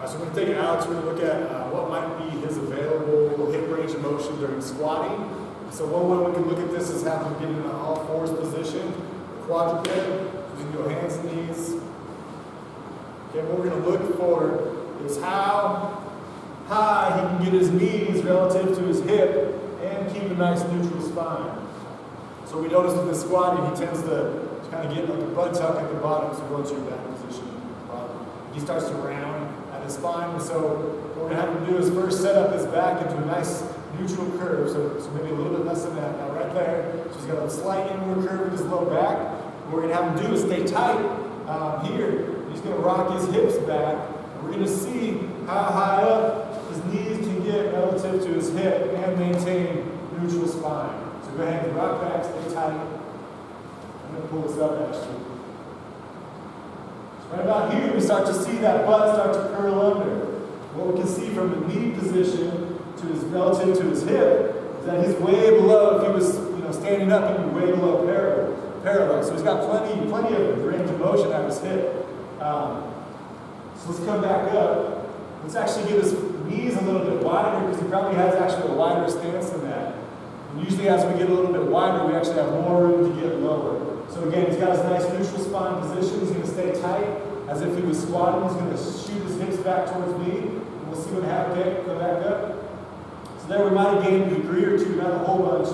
So we're going to take Alex, we're going to look at what might be his available hip range of motion during squatting. So one way we can look at this is have him get in an all fours position, quadruped, using your hands and knees. Okay, what we're going to look for is how high he can get his knees relative to his hip and keep a nice neutral spine. So we notice with the squatting, he tends to kind of get like a butt tuck at the bottom, so go into your back position. He starts to round at his spine, and so what we're going to have him do is first set up his back into a nice neutral curve, so maybe a little bit less than that. Now right there, so he's got a slight inward curve in his low back. What we're going to have him do is stay tight here. He's going to rock his hips back. We're going to see how high up his knees can get relative to his hip and maintain neutral spine. So go ahead and rock back, stay tight. I'm going to pull this up actually. So right about here, we start to see that butt start to curl under. What we can see from the knee position to his relative to his hip is that he's way below. If he was standing up, he'd be way below parallel. So he's got plenty of range of motion at his hip. So let's come back up. Let's actually get his knees a little bit wider because he probably has actually a wider stance than that. And usually as we get a little bit wider, we actually have more room to get lower. So again, he's got his nice neutral spine position. He's going to stay tight as if he was squatting. He's going to shoot his hips back towards me. And we'll see what happens. Okay, go back up. So there we might have gained a degree or two, not a whole bunch.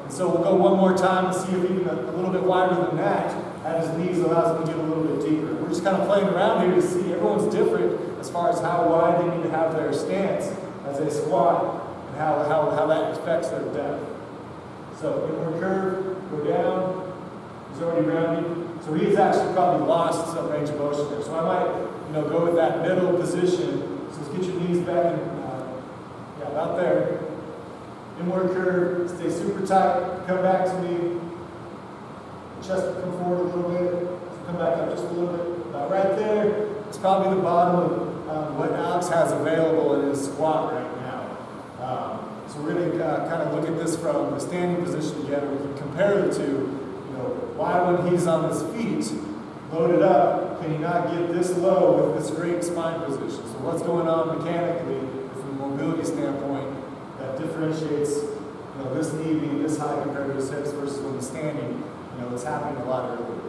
And so we'll go one more time and see if even a little bit wider than that at his knees allows him to get a little bit deeper. We're just kind of playing around here to see. Everyone's different as far as how wide they need to have their stance as they squat and how that affects their depth. So inward curve, go down. He's already rounding. So he's actually probably lost some range of motion there. So I might go with that middle position. So let's get your knees back in, about there. Inward curve, stay super tight, come back to me. Chest will come forward a little bit. So come back up just a little bit. About right there, it's probably the bottom of what Alex has available in his squat right now. So we're going to kind of look at this from the standing position together. We can compare the two. Why when he's on his feet, loaded up, can he not get this low with this great spine position? So what's going on mechanically from a mobility standpoint that differentiates this knee being this high compared to his hips versus when he's standing, it's happening a lot earlier.